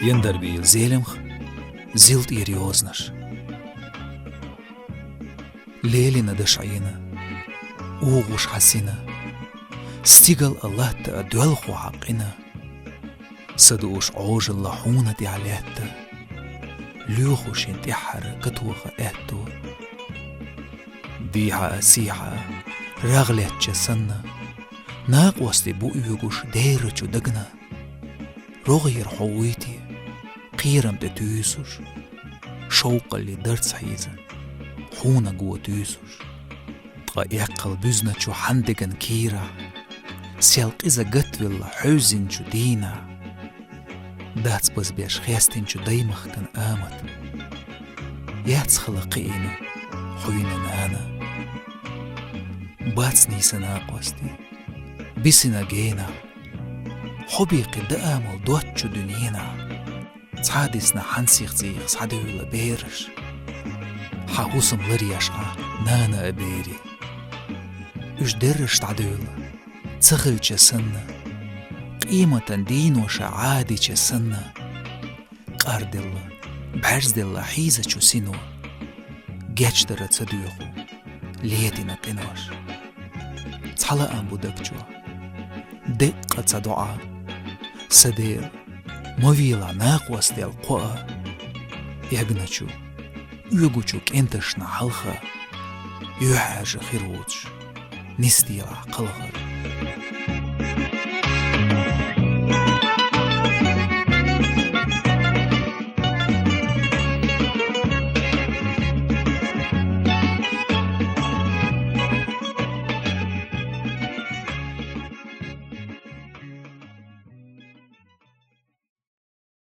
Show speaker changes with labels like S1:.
S1: يندر بيل زيلمخ زيلت يريوزنش ليلي ندش عينا اوغوش حسينا استيقل الله تأدولخو حقنا صدوش عوج اللحونة دي عليتا ليوخوش انتحر كتوغ اتو ديها أسيحة رغلت جسنا ناق وستي بو يوغوش ديرجو دقنا رغير حويتي قيرم تتويسوش شوق اللي درت سحيزة حونا قوة تويسوش تغا يقل بزنا شو حندقن كيرا سيالق إذا قتل حوزن شو دينا داتس بس بيش خيستين شو دايمخ كان آمت ياتس خلقينا حوينا نانا باتس نيسنا قوستي بيسنا جينا حبي قد آمل دوت شو دنينا تعادسنا حنسيخ زيخ سعدو ولا بيرش حاوسم لرياشا نانا أبيري اش درش تعدولا تسخل جسنا قيمة دين وشعادي جسنا قارد الله بعرز الله حيزة شو سينو جاتش درة صديقو ليتنا قنوش تحلا أنبو دكجوا دقة صدعا سدير مويلا ناقوس دي القوة يغنچو يغوچو كنتشنا حلخة يحاج خيروتش نستيلا قلغر